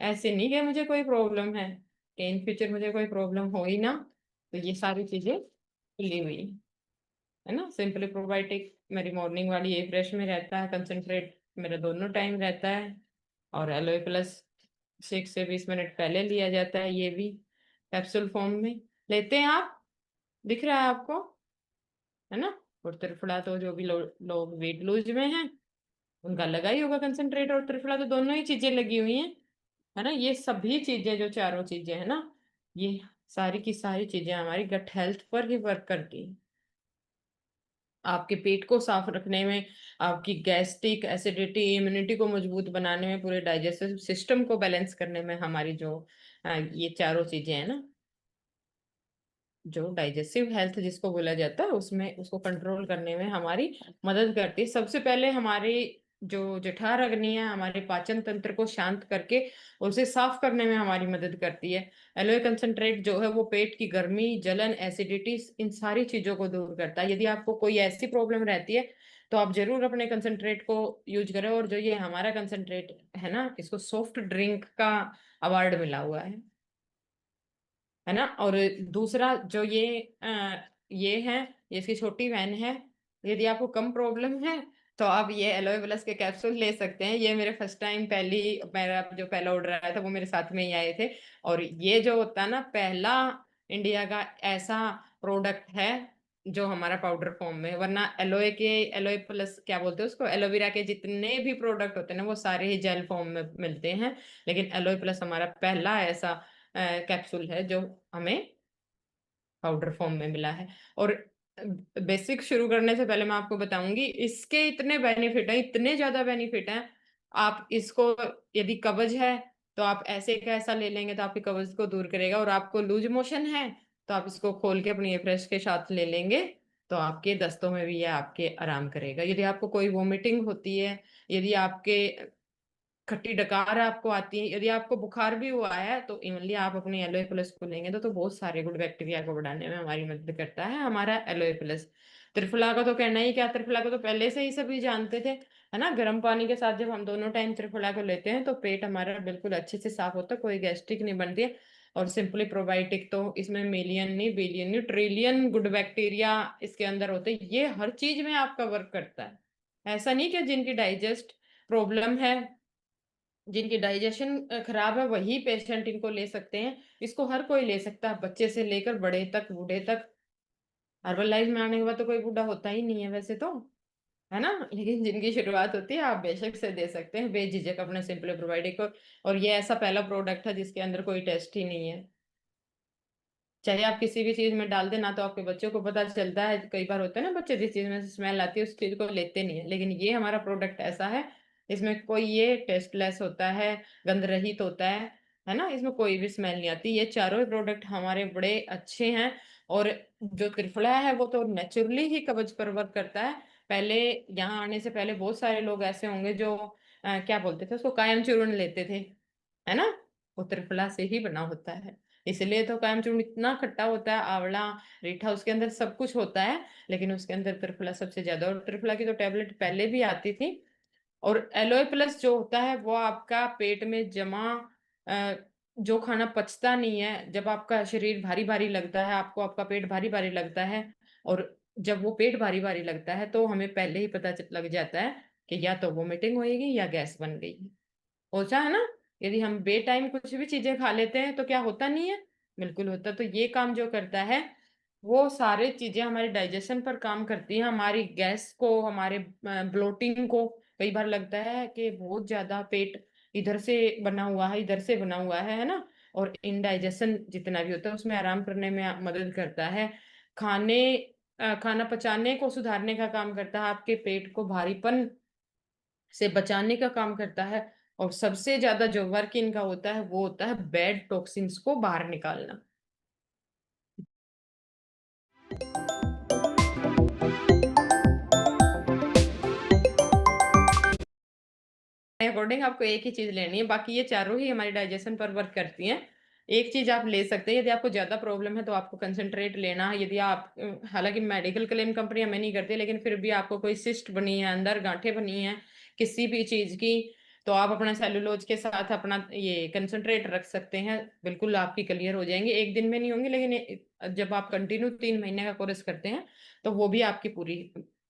ऐसे नहीं कि मुझे कोई प्रॉब्लम है, कि इन फ्यूचर मुझे कोई प्रॉब्लम हो ही ना। तो ये सारी चीजें खुली हुई है ना। सिंपली प्रोबायोटिक मेरी मॉर्निंग वाली ये फ्रेश में रहता है, कंसंट्रेट मेरा दोनों टाइम रहता है। और एलोए प्लस 6 से 20 मिनट पहले लिया जाता है, ये भी कैप्सूल फॉर्म में लेते हैं आप। दिख रहा है आपको, है ना। और त्रिफला तो जो भी लोग वेट लूज में हैं उनका लगा ही होगा कंसंट्रेट, और त्रिफला तो दोनों ही चीजें लगी हुई हैं, है ना। ये सभी चीजें जो चारों चीजें है ना, ये सारी की सारी चीजें हमारी गट हेल्थ पर ही वर्क करती हैं। आपके पेट को साफ रखने में, आपकी गैस्ट्रिक एसिडिटी इम्यूनिटी को मजबूत बनाने में, पूरे डाइजेस्टिव सिस्टम को बैलेंस करने में हमारी जो ये चारों चीजें हैं ना, जो डाइजेस्टिव हेल्थ जिसको बोला जाता है, उसमें उसको कंट्रोल करने में हमारी मदद करती है। सबसे पहले हमारी जो जठर अग्नि है, हमारे पाचन तंत्र को शांत करके उसे साफ करने में हमारी मदद करती है। एलोए कंसंट्रेट जो है वो पेट की गर्मी, जलन, एसिडिटी, इन सारी चीजों को दूर करता है। यदि आपको कोई ऐसी प्रॉब्लम रहती है तो आप जरूर अपने कंसंट्रेट को यूज करें। और जो ये हमारा कंसंट्रेट है ना, इसको सॉफ्ट ड्रिंक का अवार्ड मिला हुआ है ना। और दूसरा जो ये है, ये इसकी छोटी बहन है। यदि आपको कम प्रॉब्लम है तो आप ये एलोए प्लस के कैप्सूल ले सकते हैं। ये मेरे फर्स्ट टाइम पहली मेरा जो पहला ऑर्डर आया था वो मेरे साथ में ही आए थे। और ये जो होता है ना, पहला इंडिया का ऐसा प्रोडक्ट है जो हमारा पाउडर फॉर्म में है। वरना एलोए प्लस क्या बोलते हैं उसको, एलोवेरा के जितने भी प्रोडक्ट होते हैं ना वो सारे ही जेल फॉर्म में मिलते हैं। लेकिन एलोए प्लस हमारा पहला ऐसा कैप्सूल है जो हमें पाउडर फॉर्म में मिला है। और बेसिक शुरू करने से पहले मैं आपको बताऊंगी इसके इतने बेनिफिट हैं, इतने ज्यादा बेनिफिट हैं। आप इसको, यदि कब्ज है तो आप ऐसे का ऐसा ले लेंगे तो आपकी कब्ज को दूर करेगा। और आपको लूज मोशन है तो आप इसको खोल के अपनी फ्रेश के साथ ले लेंगे तो आपके दस्तों में भी ये आपके आराम करेगा। यदि आपको कोई वोमिटिंग होती है, यदि आपके खट्टी डकार आपको आती है, यदि आपको बुखार भी हुआ है, तो इमनली आप अपने एलोए प्लस को लेंगे तो बहुत सारे गुड बैक्टीरिया को बढ़ाने में हमारी मदद करता है हमारा एलोए प्लस। त्रिफला का तो कहना ही क्या, त्रिफला को तो पहले से ही सभी जानते थे, है ना। गर्म पानी के साथ जब हम दोनों टाइम त्रिफला को लेते हैं तो पेट हमारा बिल्कुल अच्छे से साफ होता है, कोई गैस्ट्रिक नहीं बनती है। और सिंपली प्रोबायोटिक तो इसमें मिलियन नहीं, बिलियन नहीं, ट्रिलियन गुड बैक्टीरिया इसके अंदर होते हैं। ये हर चीज में आपका वर्क करता है। ऐसा नहीं कि जिनकी डाइजेस्ट प्रॉब्लम है, जिनकी डाइजेशन खराब है, वही पेशेंट इनको ले सकते हैं। इसको हर कोई ले सकता है, बच्चे से लेकर बड़े तक, बूढ़े तक। हर्बल लाइफ में आने के बाद तो कोई बूढ़ा होता ही नहीं है वैसे तो, है ना। लेकिन जिनकी शुरुआत होती है आप बेशक से दे सकते हैं बेझिझक अपने सिंपली प्रोवाइड को। और ये ऐसा पहला प्रोडक्ट है जिसके अंदर कोई टेस्ट ही नहीं है। चाहे आप किसी भी चीज में डाल दें ना, तो आपके बच्चों को पता चलता है। कई बार होता है ना, बच्चे जिस चीज में स्मेल आती है उस चीज को लेते नहीं है, लेकिन ये हमारा प्रोडक्ट ऐसा है, इसमें कोई ये टेस्टलेस होता है, गंध रहित होता है ना। इसमें कोई भी स्मेल नहीं आती। ये चारों ही प्रोडक्ट हमारे बड़े अच्छे हैं। और जो त्रिफला है वो तो नेचुरली ही कवच पर वर्क करता है। पहले यहाँ आने से पहले बहुत सारे लोग ऐसे होंगे जो क्या बोलते थे उसको, कायम चूर्ण लेते थे, है ना। वो त्रिफला से ही बना होता है। इसलिए तो कायम चूर्ण इतना खट्टा होता है, आंवला, रीठा, उसके अंदर सब कुछ होता है, लेकिन उसके अंदर त्रिफला सबसे ज्यादा। और त्रिफला की तो टेबलेट पहले भी आती थी। और एलोए प्लस जो होता है वो आपका पेट में जमा अ, जो खाना पचता नहीं है, जब आपका शरीर भारी भारी लगता है, आपको आपका पेट भारी भारी लगता है, और जब वो पेट भारी भारी लगता है तो हमें पहले ही पता लग जाता है कि या तो वोमिटिंग होएगी या गैस बन गई है। होता है ना। यदि हम बे टाइम कुछ भी चीजें खा लेते हैं तो क्या होता नहीं है, बिल्कुल होता। तो ये काम जो करता है वो सारे चीजें हमारे डाइजेशन पर काम करती है, हमारी गैस को, हमारे ब्लोटिंग को। कई बार लगता है कि बहुत ज्यादा पेट इधर से बना हुआ है, इधर से बना हुआ है ना। और इनडाइजेशन जितना भी होता है उसमें आराम करने में मदद करता है। खाने खाना पचाने को सुधारने का काम करता है, आपके पेट को भारीपन से बचाने का काम करता है। और सबसे ज्यादा जो वर्क इनका होता है वो होता है बैड टॉक्सिन्स को बाहर निकालना। अकॉर्डिंग आपको एक ही चीज लेनी है, बाकी ये चारों ही हमारी डाइजेशन पर वर्क करती हैं। एक चीज आप ले सकते हैं, यदि आपको ज्यादा प्रॉब्लम है तो आपको कंसंट्रेट लेना है। यदि आप हालांकि मेडिकल क्लेम कंपनी हमें नहीं करती, लेकिन फिर भी आपको कोई सिस्ट बनी है, अंदर गांठें बनी है किसी भी चीज की, तो आप अपना सेलुलोज के साथ अपना ये कंसंट्रेट रख सकते हैं, बिल्कुल आपकी क्लियर हो जाएंगे। एक दिन में नहीं होंगे, लेकिन जब आप कंटिन्यू 3 महीने का कोर्स करते हैं तो वो भी आपकी पूरी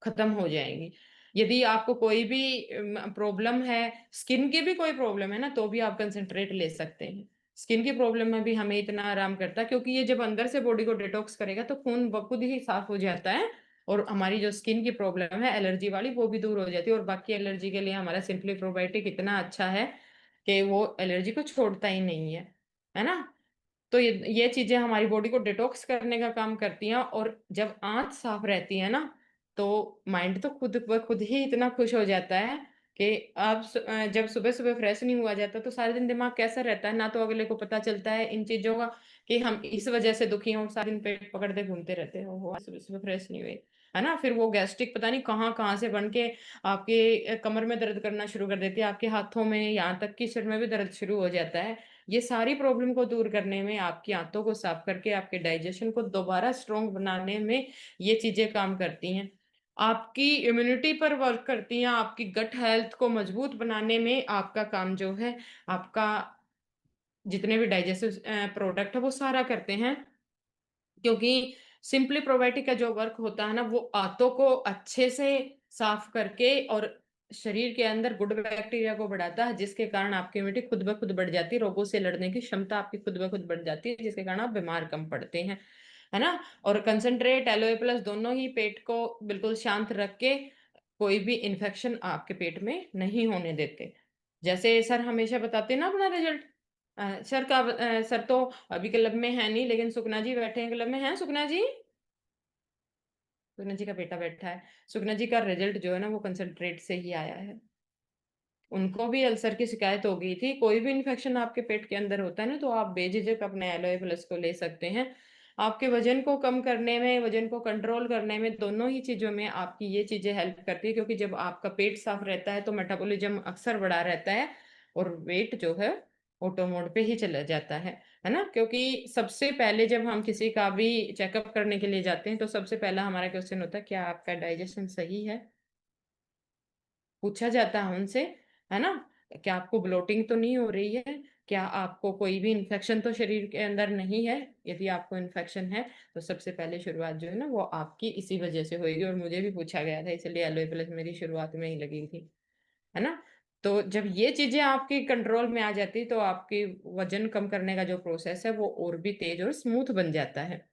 खत्म हो जाएंगी। यदि आपको कोई भी प्रॉब्लम है, स्किन की भी कोई प्रॉब्लम है ना, तो भी आप कंसंट्रेट ले सकते हैं। स्किन की प्रॉब्लम में भी हमें इतना आराम करता है, क्योंकि ये जब अंदर से बॉडी को डिटॉक्स करेगा तो खून खुद ही साफ हो जाता है, और हमारी जो स्किन की प्रॉब्लम है एलर्जी वाली वो भी दूर हो जाती है। और बाकी एलर्जी के लिए हमारा सिंपली प्रोबायोटिक इतना अच्छा है कि वो एलर्जी को छोड़ता ही नहीं है ना। तो ये चीजें हमारी बॉडी को डिटॉक्स करने का काम करती हैं। और जब आंत साफ रहती है ना, तो माइंड तो खुद ब खुद ही इतना खुश हो जाता है कि आप जब सुबह सुबह फ्रेश नहीं हुआ जाता तो सारे दिन दिमाग कैसा रहता है ना, तो अगले को पता चलता है इन चीजों का कि हम इस वजह से दुखी हैं, और सारे दिन पेट पकड़ते घूमते रहते हैं, वो सुबह सुबह फ्रेश नहीं हुए, है ना। फिर वो गैस्ट्रिक पता नहीं कहाँ कहाँ से बन के आपके कमर में दर्द करना शुरू कर देती है, आपके हाथों में, यहाँ तक कि सिर में भी दर्द शुरू हो जाता है। ये सारी प्रॉब्लम को दूर करने में, आपकी आंतों को साफ करके आपके डाइजेशन को दोबारा स्ट्रोंग बनाने में ये चीजें काम करती हैं। आपकी इम्यूनिटी पर वर्क करती हैं, आपकी गट हेल्थ को मजबूत बनाने में आपका काम जो है, आपका जितने भी डाइजेस्टिव प्रोडक्ट है वो सारा करते हैं। क्योंकि सिंपली प्रोबायोटिक का जो वर्क होता है ना, वो आंतों को अच्छे से साफ करके और शरीर के अंदर गुड बैक्टीरिया को बढ़ाता है, जिसके कारण आपकी इम्यूनिटी खुद ब खुद बढ़ जाती है, रोगों से लड़ने की क्षमता आपकी खुद ब खुद बढ़ जाती है, जिसके कारण आप बीमार कम पड़ते हैं, है ना। और कंसंट्रेट एलोए प्लस दोनों ही पेट को बिल्कुल शांत रख के कोई भी इन्फेक्शन आपके पेट में नहीं होने देते। जैसे सर हमेशा बताते हैं ना अपना रिजल्ट, सर तो अभी क्लब में है नहीं, लेकिन सुकना जी बैठे हैं क्लब में, हैं सुकना जी? सुकना जी का बेटा बैठा है। सुकना जी का रिजल्ट जो है ना वो कंसंट्रेट से ही आया है। उनको भी अल्सर की शिकायत हो गई थी। कोई भी इन्फेक्शन आपके पेट के अंदर होता है ना, तो आप बेझिझक अपने एलोए प्लस को ले सकते हैं। आपके वजन को कम करने में, वजन को कंट्रोल करने में, दोनों ही चीजों में आपकी ये चीजें हेल्प करती है। क्योंकि जब आपका पेट साफ रहता है तो मेटाबॉलिज्म अक्सर बढ़ा रहता है, और वेट जो है ऑटो मोड पे ही चला जाता है ना। क्योंकि सबसे पहले जब हम किसी का भी चेकअप करने के लिए जाते हैं तो सबसे पहला हमारा क्वेश्चन होता है, क्या आपका डाइजेशन सही है? पूछा जाता है उनसे, है ना। क्या आपको ब्लोटिंग तो नहीं हो रही है? क्या आपको कोई भी इन्फेक्शन तो शरीर के अंदर नहीं है? यदि आपको इन्फेक्शन है तो सबसे पहले शुरुआत जो है ना वो आपकी इसी वजह से होगी। और मुझे भी पूछा गया था, इसलिए एलोए प्लस मेरी शुरुआत में ही लगी थी, है ना। तो जब ये चीजें आपकी कंट्रोल में आ जाती तो आपकी वजन कम करने का जो प्रोसेस है वो और भी तेज और स्मूथ बन जाता है।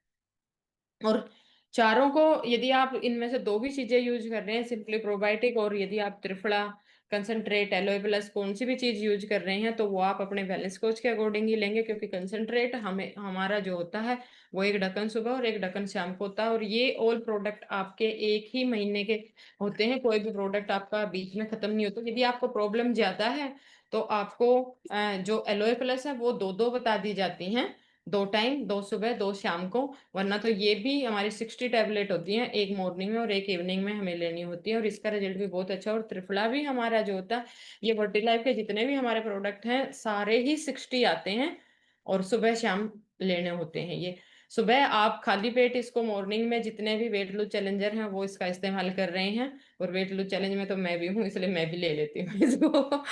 और चारों को, यदि आप इनमें से दो भी चीजें यूज कर रहे हैं, सिंपली प्रोबायोटिक, और यदि आप त्रिफला, कंसंट्रेट, एलोए प्लस कौन सी भी चीज यूज कर रहे हैं, तो वो आप अपने वैलेंस कोच के अकॉर्डिंग ही लेंगे। क्योंकि कंसंट्रेट हमें हमारा जो होता है वो एक ढक्कन सुबह और एक ढक्कन शाम को होता है, और ये ऑल प्रोडक्ट आपके एक ही महीने के होते हैं, कोई भी प्रोडक्ट आपका बीच में खत्म नहीं होता। यदि आपको प्रॉब्लम ज्यादा है तो आपको जो एलोए प्लस है वो दो दो बता दी जाती हैं, 2 टाइम, 2 सुबह 2 शाम को। वरना तो ये भी हमारी 60 टैबलेट होती हैं, एक मॉर्निंग में और एक इवनिंग में हमें लेनी होती है, और इसका रिजल्ट भी बहुत अच्छा। और त्रिफला भी हमारा जो होता है, ये वर्टिलाइफ के जितने भी हमारे प्रोडक्ट हैं सारे ही 60 आते हैं, और सुबह शाम लेने होते हैं ये। सुबह आप खाली पेट इसको, मॉर्निंग में जितने भी वेट लूज चैलेंजर हैं वो इसका इस्तेमाल कर रहे हैं, और वेट लूज चैलेंज में तो मैं भी हूँ, इसलिए मैं भी ले लेती हूँ इसको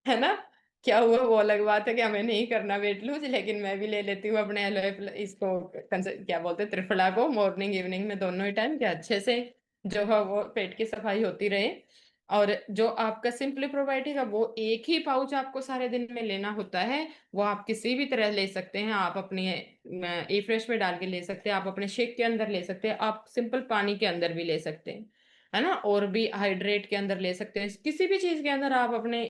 है ना। क्या हुआ वो अलग बात है कि हमें नहीं करना वेट लूज, लेकिन मैं भी ले लेती हूँ अपने एलोए इसको, क्या बोलते हैं, त्रिफला को, मॉर्निंग इवनिंग में दोनों ही टाइम, क्या अच्छे से जो है वो पेट की सफाई होती रहे। और जो आपका सिंपली प्रोबायोटिक है वो एक ही पाउच आपको सारे दिन में लेना होता है। वो आप किसी भी तरह ले सकते हैं, आप अपने ए फ्रेश में डाल के ले सकते हैं, आप अपने शेक के अंदर ले सकते हैं, आप सिंपल पानी के अंदर भी ले सकते हैं, है ना। और भी हाइड्रेट के अंदर ले सकते हैं, किसी भी चीज के अंदर आप अपने